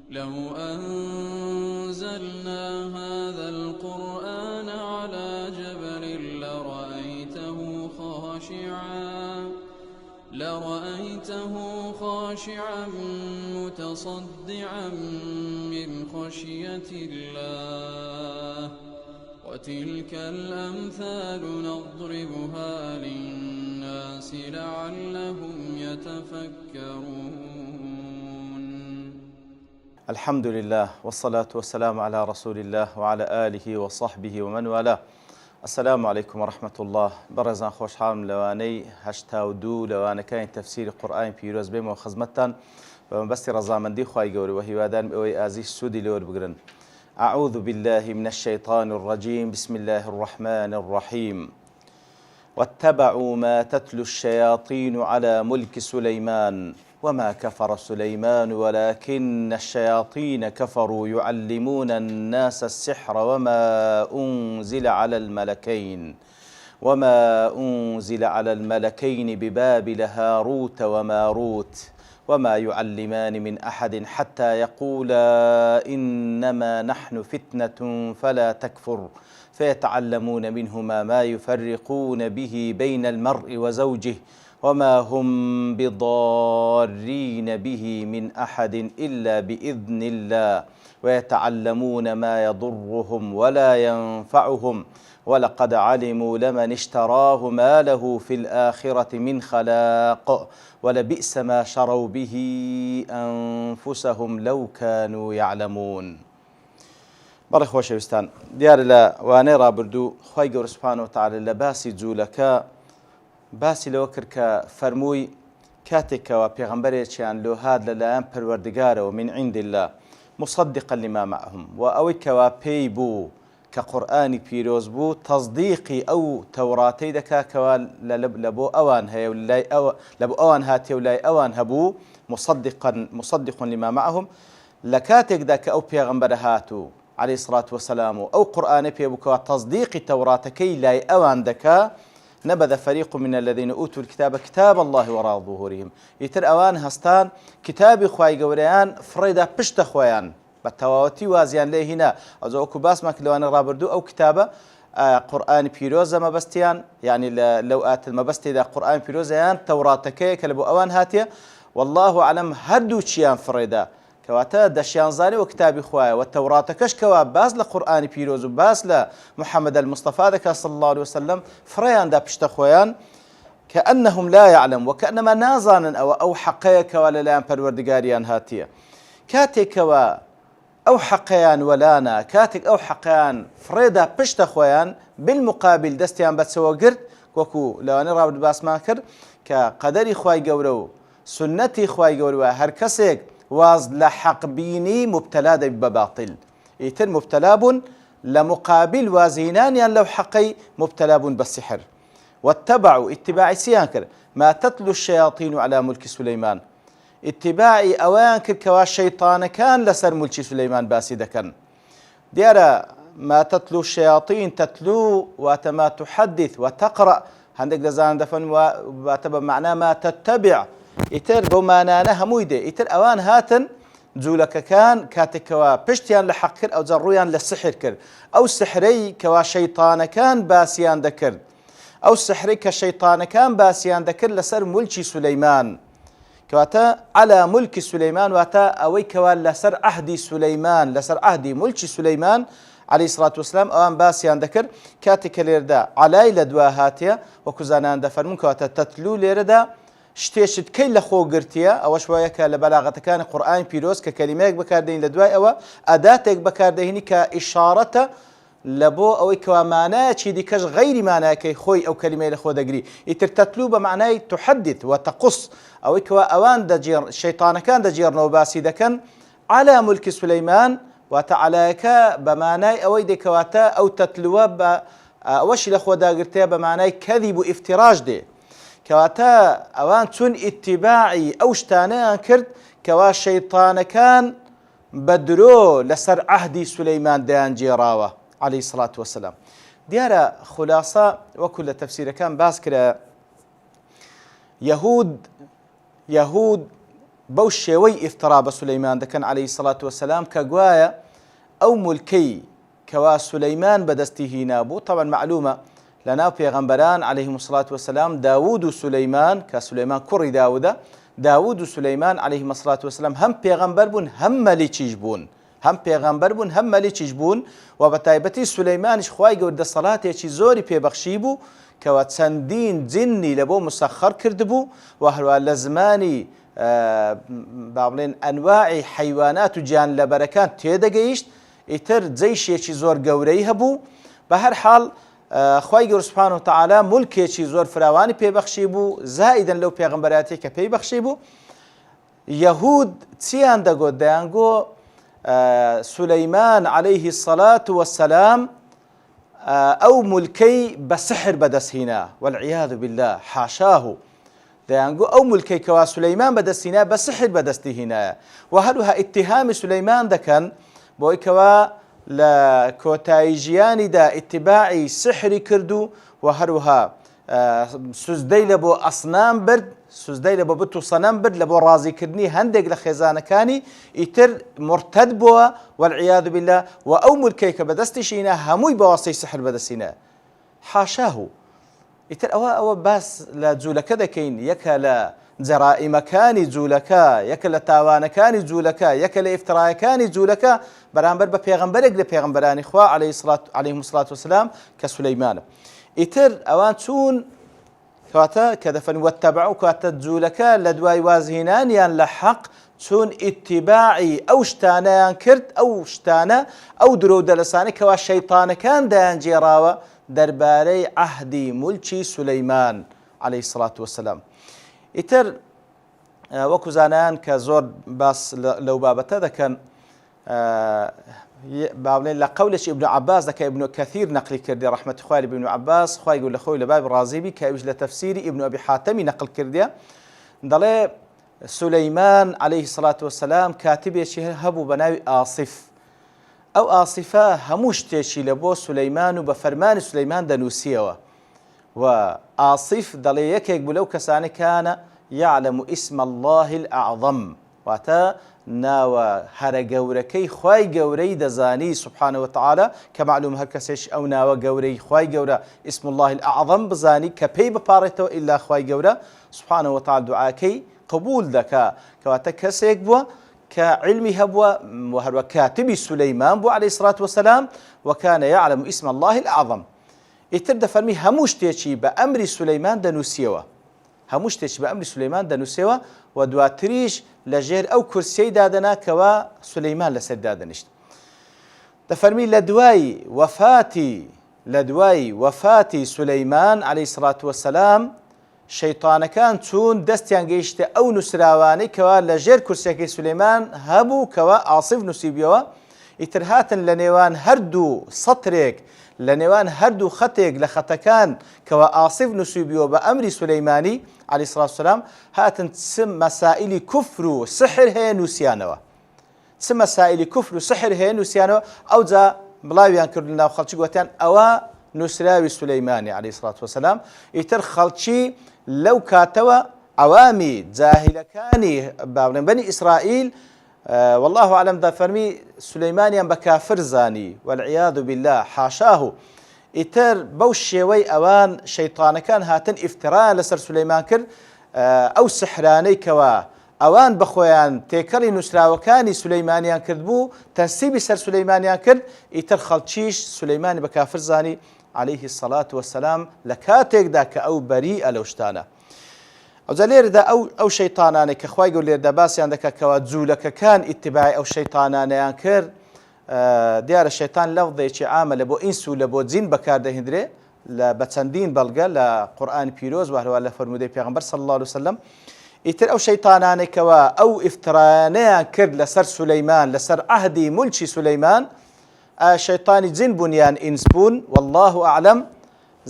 لو أنزلنا هذا القرآن على جبل لرأيته خاشعا متصدعا من خشية الله. وتلك الأمثال نضربها للناس لعلهم يتفكرون. الحمد لله والصلاة والسلام على رسول الله وعلى آله وصحبه ومن والاه. السلام عليكم ورحمة الله. برزان خوش حالم لواني هشتاودو لوانا كاين تفسير قرآن بيروز بيم وخزمتان بمبستي رزامندي خواهي قوري وهي وادان بأوي آزيش سودي لور بقرن. أعوذ بالله من الشيطان الرجيم. بسم الله الرحمن الرحيم. واتبعوا ما تتلو الشياطين على ملك سليمان وما كفر سليمان ولكن الشياطين كفروا يعلمون الناس السحر وما أنزل على الملكين ببابل هاروت وماروت وما يعلمان من أحد حتى يقولا إنما نحن فتنة فلا تكفر فيتعلمون منهما ما يفرقون به بين المرء وزوجه وما هم بضارين به من أحد إلا بإذن الله ويتعلمون ما يضرهم ولا ينفعهم ولقد علموا لمن اشتراه ما له في الآخرة من خلاق ولبئس ما شروا به أنفسهم لو كانوا يعلمون. بەڵێ خۆشەویستان، دیارە لە وانەی ڕابردوو خوای گەورە سوبحانەهو وتەعالە لە باسی جوولەکە باسی لەوە کرد کە فەرمووی کاتێکەوە پێغەمبەرێکیان لۆ هات لەلایەن پەروەردگارەوە من عند الله مصدقا لما معهم و ئەوەی کەوا پێی بوو کە قورئانی پیرۆز بوو تەصدیقی ئەو تەوراتەی دەکات کەوا لە بۆ ئەوان هەیە و لە بۆ ئەوان هاتیە و لای ئەوان هەبوو مصدق لما معهم. لە کاتێکدا کە ئەو پێغەمبەرە هاتوو عليه الصلاة والسلام أو قرآن بيبكوا تصديق توراتكي لا أوان دكا نبذ فريق من الذين أوتوا الكتاب كتاب الله وراء ظهورهم. يتر أوان هستان كتاب خواي قوريان فريدا بشت خويان بالتواوتي وازيان ليه هنا أزوكو باس ما كلوان رابردو أو كتابة قرآن بيروزا ما بستيان يعني لو آت المبستي دا قرآن بيروزيان توراتكي كلبو أوان هاتيا والله أعلم هردو شيان فريدا كواتا دشيانزاني وكتابي خوايا والتوراة كشكوا باز لقرآن بيروز وباز لمحمد المصطفى ذكا صلى الله عليه وسلم فريان دا بشتا خويان كأنهم لا يعلم وكأنما نازانا أو حقيك ولا لان پروردگاريان هاتيا كاتك أو حقيان ولانا كاتك أو حقيان فريدا بشتا خويان بالمقابل دستيان بتسوى قرد وكو لو أنا رابط باس ماكر كقدري خواي قورو سنتي خواي قورو هركسيك واز لحق بيني مبتلا بباطل يتر مبتلاب لمقابل وازينان يعني لو حقي مبتلاب بالسحر. واتبعوا اتباعي سيانكر ما تتلو الشياطين على ملك سليمان اتباعي أوانكر كوا الشيطان كان لسر ملك سليمان باسدا كان ديارة ما تتلو الشياطين تتلو واتما تحدث وتقرأ عندك دزان دفن واتبع معناه ما تتبع ئیتر بۆ مانانە هەمووی دێ ئیتر ئەوان هاتن جوولەکەکان کاتێکەوە پشتیان لە حەق کرد ئەو جەڕوویان لە سحر کرد ئەو سحرەی کەوا شەیطانەکان باسییان دەکرد ئەو سحرەی کە شەیطانەکان باسییان دەکرد لەسەر مولکی سولەیمان کەواتە على ملکی سولەیمان واتە ئەوەی کەوا لەسەر عەهدی سولەیمان لەسەر عەهدی مولکی سولەیمان عليه الصلاة والسلام أوان باسيان ذكر كاتك ليردا علي لدوا هاتيا وكزانان دفرمون كواتا تتلو ليردا شتێشت کەی لە خۆ گرتیە ئەوە شوەیەکە لە بەلاغەتەکانی قورئانی پیرۆز کە کەلیمەیەک بەکاردێنین لە دوای ئەوە ئەداتێک بەکاردەهێنی کە ئیشارەتە لە بۆ ئەوەی کەوا مانایەکی دیکەش غەیری مانایەکەی خۆی ئەو کەلیمەی لە خۆ دەگری ئیتر تەتلو بە معنای تحدث وتەقص ئەوەی کەوا ئەوان شەیطانەکان دەجێڕنەوە باسی دەکەن على ملك سليمان واتە علایەکە بە مانای ئەوەی دەکەواتە ئەو تەتلووە بە ئەوەشی لە خۆ داگرتەیە بە مانای کەذیب و ئیفتیراژ دێ کەواتە ئەوان چون ئیتیباعی ئەو شتانەیان کرد کەوا شەیطانەکان بە درۆ لەسەر عەهدی سولەیمان دەیانگێڕاوە عليه الصلاة والسلام. دیارە خولاسە وەکو لە تەفسیرەکان باس کرا یەهود بەو شێوەی ئیفترا بە سولەیمان دەکەن عەلەیهی سەڵات وەسەلام کە گوایە ئەو مولکەی کەوا سولەیمان بەدەستی هینا بوو. طبعا معلومە لەناو پێغەمبەران عەلەیهیمو سەڵات وەسەلام داوود و سولەیمان کە سولەیمان کوڕی داودە، داوود و سولەیمان عەلەیهیمە سەڵات وەسەلام هەم پێغەمبەر بوون هەم مەلیکیش بوون، هەم پێغەمبەر بوون هەم مەلیکیش بوون و بە تایبەتی سولەیمانیش خوای گەورە دەسەڵاتێکی زۆری پێبەخشی بوو کەوا چەندین جنی لە بۆ مسەخەر کردبوو و هەروە لە زمانی با بڵێن ئەنواعی حەیوانات و گیانلەبەرەکان تێدەگەیشت، ئیتر جەیشێکی زۆر گەورەی هەبوو. بە هەر حاڵ خوای گەورە سوبحانەهو وتەعالا مولکێکی زۆر فراوانی پێبەخشی بوو زائیدەن لەو پێغەمبەراتی کە پێی بەخشی بوو. یەهود چیان دەگوت؟ دەیانگۆ سولەیمان عەلەیهی سەڵات وەسەلام ئەو مولکەی بە سحر بەدەستهێنا والعیاذ بالله حاشاه. دەیانگو ئەو مولکەی کەوا سولەیمان بەدەستهێنا بە سحر بەدەستی هێنایە و هەروها ئیتیهامی سولەیمان دەکەن بۆی کەوا لە کۆتایی ژیانیدا ئیتیباعی سحری کردو و هەروها سوزدەی لە بۆ ئەسنام برد، سوزدەی لە بۆ بت و سەنەم برد لە بۆ ڕازیکردنی هەندێک لە خێزانەکانی، ئیتر مرتد بووە والعیاذ بالله و ئەو مولکەی کە بەدەستیش هێنا هەمووی بە واسطەی سحر بەدەستهێنا حاشاه. ئیتر ئەوە باس لە جوولەکە دەکەین، یەکە لە جەرائیمەکانی جوولەکە، یەکە لە تاوانەکانی جوولەکە، یەکە لە ئیفترایەکانی جوولەکە بەرامبەر بە پێغەمبەرێک لە پێغەمبەرانی خوا عەلەیهیمو سەڵات وەسەلام کە سولەیمانە. ئیتر ئەوان چوون کەواتە کە دەفەرمێ وەتەبەعو کاتە جوولەکە لە دوای وازهێنانیان لە حەق چون ئیتیباعی ئەو شتانەیان کرد، ئەو شتانە ئەو درۆ و دەلەسانەی کەوا شەیطانەکان دایان جێراوە دەربارەی عەهدی مولکی سولەیمان عەلەیهی سەڵات وەسەلام. ئیتر وەکو زانایان کە زۆر باس لەو بابەتە دەکەن، با بڵێن لە قەولێکی ئیبن عەباس دەکە، ئیبن کەثیر نەقلی کردی ڕەحمەتی خوای لە ئیبن عەباس خوای گەورە لە خۆی لە بابی ڕازی بی کە ئەویش لە تەفسیری ئیبن ئەبی حاتەمی نەقل کردیە. دەڵێ سولەیمان عەلەیهی سەڵات وەسەلام کاتبێکی هەبوو بە ناوی ئاسیف. ئەو ئاسیفە هەموو شتێکی لە بۆ سولەیمان و بە فەرمانی سولەیمان دەنووسیەوە و ئاسیف دەڵێ یەکێک بوو لەو کەسانی کانە یعلم اسم الله الأعظم، واتە ناوە هەرە گەورەکەی خوای گەورەی دەزانی سبحانه وتعالى کە معلوم هەر کەسێش ئەو ناوە گەورەی خوای گەورە اسم الله الأعظم بزانی کە پێی بپارێتەوە ئیلا خوای گەورە سبحانه وتعالى دوعاکەی قبول دەکا. کەواتە کەسێک بووە کە علمی هەبووە و هەروە کاتبی سولەیمان بوو عەلەیهی سەڵات وەسەلام وەکانە یعلم اسم الله الأعظم. ئیتر دەفەرمی هەموو شتێکی بە ئەمری سولەیمان دەنووسیەوە، هەموو شتێکی بە ئەمری سولەیمان دەنووسیەوە و دواتریش لە ژێر ئەو کورسیەی دادەنا کەوا سولەیمان لەسەر دادەنیشت. دەفەرمی لە دوای وەفاتی سولەیمان عەلەیهی سەڵات وەسەلام شەیطانەکان چوون دەستیان گەیشتە ئەو نووسراوانەی کەوا لە ژێر کورسیەکەی سولەیمان هەبوو کەوا ئاسیف نووسیبیەوە. ئیتر هاتن لە نێوان هەردوو سەترێک، لە نێوان هەردوو خەتێک لە خەتەکان کەوا ئاسیف نووسیبیەوە بە ئەمری سولەیمانی عەلەیهی سەڵات وەسەلام، هاتن چ مەسائیلی کوفر و سحر هەیە نووسیانەوە، چ مەسائیلی کوفر و سحر هەیە نووسیانەوە. ئەوجا بڵاویان کرد لەناو خەڵکی گوتیان ئەوە نووسراوی سولەیمانی عەلەیهی سەڵات وەسەلام. ئیتر خەڵکی لەو کاتەوە ئەوامی جاهیلەکانی با بڵێن بەنی ئیسرائیل والله أعلم دەفەرمی سولەیمانیان بە کافر زانی والعیاذ بالله حاشاه. ئیتر بەو شێوەی ئەوان شەیطانەکان هاتن ئیفترایان لەسەر سولەیمان کرد، ئەو سحرانەی کەوا ئەوان بەخۆیان تێکەڵی نووسراوەکانی سولەیمانیان کرد بوو تەنسیبی سەر سولەیمانیان کرد. ئیتر خەڵکیش سولەیمانی بە کافر زانی عەلەیهی سەڵات وەسەلام لە کاتێکدا کە ئەو بەریئە لەو شتانە. ئەوجا لێرەدا ئەو شەیطانانەی کە خوای گەورە لێرەدا باسییان دەکات کەوا جوولەکەکان ئیتیباعی ئەو شەیطانانەیان کرد، دیارە شەیطان لەفظێکی عامە لە بۆ ئینس و لە بۆ جین بەکاردەهێنرێ بە چەندین بەڵگە لە قورئانی پیرۆز و هەروە لە فەرموودەی پێغەمبەر صلی الله علیه وسلم. ئیتر ئەو شەیطانانەی کەوا ئەو ئیفترایانەیان کرد لەسەر سولەیمان لەسەر عەهدی مولکی سولەیمان، شەیطانی جین بوون یان ئینس بوون والله ئەعلەم.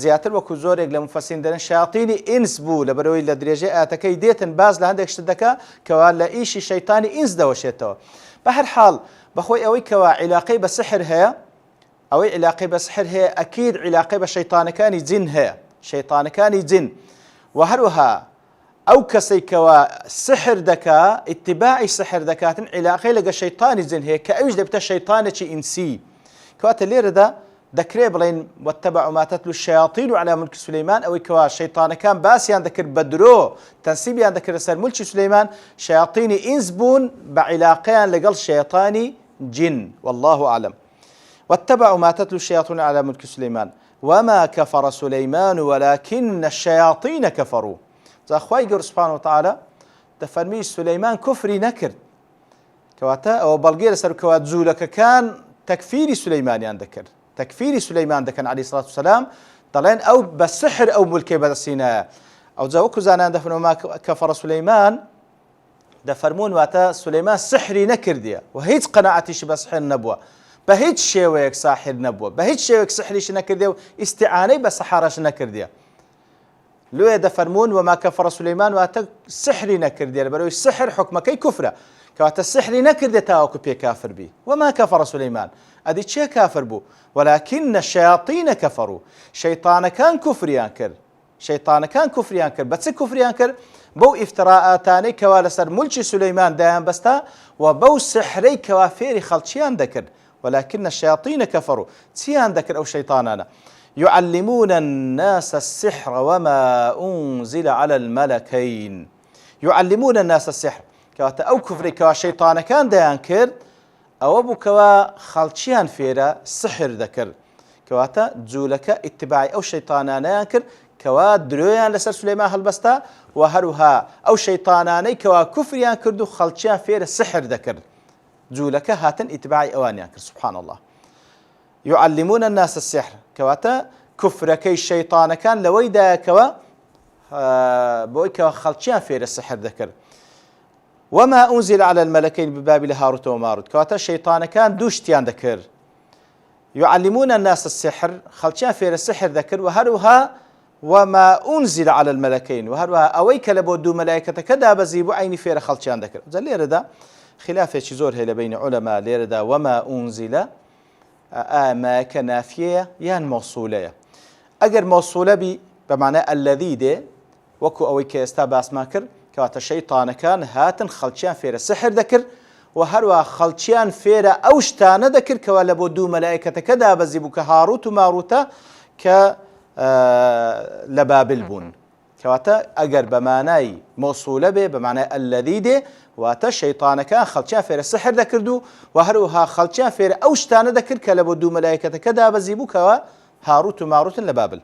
زیاتر وەکو زۆرێک لە مفەسرین دەڵێن شایەتینی ئینس بوو لەبەرەوەی لە درێژەی ئاەتەکەی دێتن باز لە هەندێک شت دەکا کەوا لە ئیشی شەیطانی ئینس دەوەشێتەوە. بە هەر حاڵ بەخۆی ئەوەی کەوا عیلاقەی بە سحر هەیە، ئەوەی عیلاقەی بە سحر هەیە ئەکید عیلاقەی بە شەیطانەکانی جین هەیە، شەیطانەکانی جین و هەروەها ئەو کەسەی کەوا سحر دەکا ئیتباعی سحر دەکاتن عیلاقەی لەگە شەیطانی جن هەیە کە ئەویش دەبتە شەیطانێکی ئینسی کەواتە لێرەدا دەکرێ بڵێن واتبعوا ما تتلو الشياطين على ملك سليمان ئەوەی کەوا شەیطانەکان باسییان دەکرد بە درۆ تەنسیبیان دەکرد لەسەر مولکی سلەیمان شەیاطینی ئینس بوون بە عیلاقەیان لەگەڵ شەیطانی جن والله أعلم واتبعوا ما تتلو الشياطين على ملك سليمان وما كفر سليمان ولكن الشياطين كفروا زاخوای گەور سبحانه وتعالى دەفەرمی سلەیمان کوفری نەکرد کەواتە ئەوە بەڵگەیە لەسەر کەوا جوولەکەکان تەکفیری سلەیمانیان دەکرد تەکفیری سلەیمان دەکەن عەلەیهی سڵات وسەلام دەڵێن ئەو بە سحر ئەو مولکەی بەدەستینایە ئەو جا وەکو زانان دەفەرمون ما کەفەڕە سلەیمان دەفەرمون واتە سلەیمان سحری نەکردیە و هیچ قەناعەتیشی بە سحر نەبووە بە هیچ شێوەیەک ساحر نەبووە بە هیچ شێوەیەک سحریشی نەکردێ و ئیستیعانەی بە سەحارەش نەکردیە لێ دەفەرمون وما کەفەڕە سلەیمان واتە سحری نەکردیە لەبەرەوەی سحر حکمەکەی کوفرە کەواتە سحری نەکردێت تاوەکو پێ کافر بی وما کەفەڕە سلەیمان ئەدی چێ کافر بوو ولكن الشياطين كفروا شەیطانەکان کوفریان کرد شەیطانەکان کوفریان کرد بە چ کوفریان کرد بەو ئیفتراءاتانەی کەوا لەسەر مولکی سلەیمان دایان بەستا و بەو سحرەی کەوا فێری خەڵکیان دەکرد ولكن الشياطين كفروا چیان دەکرد ئەو شەیطانانە يعلمون الناس السحر وما أنزل على الملكين يعلمون الناس السحر كواتا أو كفري كوا شيطان كان ديان كرد أو أبو كوا خلشيان فيرا سحر ذكر كواتا جولك اتباعي أو شيطانان كر كوا درويان لسر سليمان هلبستا وهروها أو شيطاناني كوا كفريان كردو خلشيان فيرا سحر ذكر جولك هاتن اتباعي أوانيان كر سبحان الله يعلمون الناس السحر كواتا كفركي الشيطان كان لويدا كوا بويكا خلشيان فير السحر ذكر وما أنزل على الملكين ببابل هاروت وماروت كواتا الشيطان كان دوشتيان ذكر يعلمون الناس السحر خلشيان فير السحر ذكر وهروها وما أنزل على الملكين وهروها أويك لبودو ملائكة كدا بزيبو عيني فير خلشيان ذكر زي ليردا خلافة زور هي بين علماء ليردا وما أنزل ما كنافية يان موصولة أجر موصولة بمعنى الذي ده وكو أوي كاستاباس ماكر كواتا الشيطان كان هاتن خلشيان فيرا سحر ذكر وهروا خلشيان فيرا أوشتان ذكر كوالا بودو ملائكة كدا بزيبوك هاروت وماروتا ك لبابل بون كواتا أجر بمعنى موصولة بمعنى الذي ده واتا الشيطان كان خلشان فير السحر ذكردو وهروها خلشان فير أوشتان ذكر كلبودو ملائكة كدا بزيبوك هاروت وماروت لبابل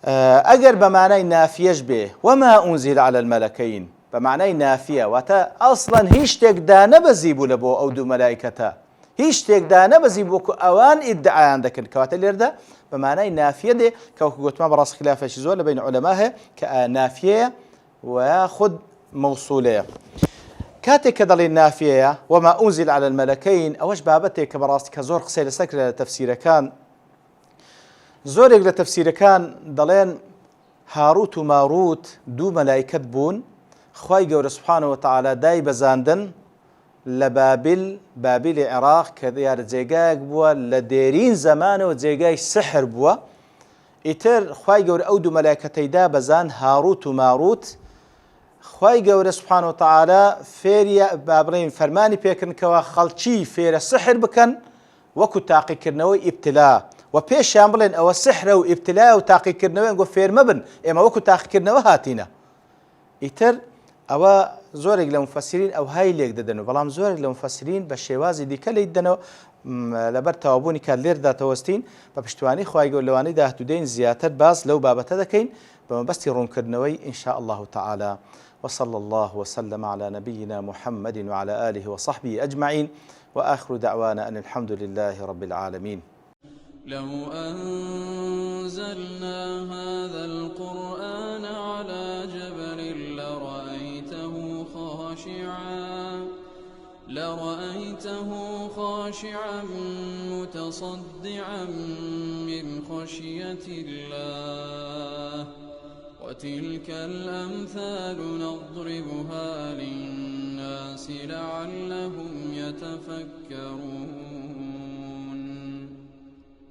أجر بمعنى نافية به وما أنزل على الملكين بمعنى نافية واتا أصلا هيش تقدان بزيبو لبو أو دو ملائكة هيش تقدان بزيبوك أوان إدعاء ذكر كواتا ليردا بمعنى نافية دي كوكو قلت ما براس خلافة شزول بين علمائه كنافية وياخذ موصولية كاتك كذل النافية وما أنزل على الملكين أوش بابتي كبراس كزور قصير سكر تفسير كان زور يقول تفسير كان ضلين هاروت وماروت دو ملائكة بون خواي جور سبحانه وتعالى داي بزاندن لبابل بابل العراق كذيار زيجاج بوا لديرين زمانه وزيجاج سحر بوا إتر خواي جور أودو ملائكتي دا بزان هاروت وماروت خواي جور سبحانه وتعالى فيريا بابرين فرماني بيكن كوا خلشي فير السحر بكن وكو تاقي كرنوي ابتلاء وبيش شامبلين أو السحر وابتلاء وتاقي كرنوي نقول فير مبن إما وكو تاقي كرنوي هاتينا إتر أو زورك لمفسرين أو هاي ليك ددنو بلام زورك لمفسرين بالشوازي دي كلي ددنو لبر توابوني كالير دا توستين ببشتواني خواي جور لواني دا هتودين زياتر باز لو بابتا دكين بمبستي رون كرنوي إن شاء الله تعالى وصلى الله وسلم على نبينا محمد وعلى آله وصحبه أجمعين وآخر دعوانا أن الحمد لله رب العالمين. لو أنزلنا هذا القرآن على جبل لرأيته خاشعا متصدعا من خشية الله وتلك الأمثال نضربها للناس لعلهم يتفكرون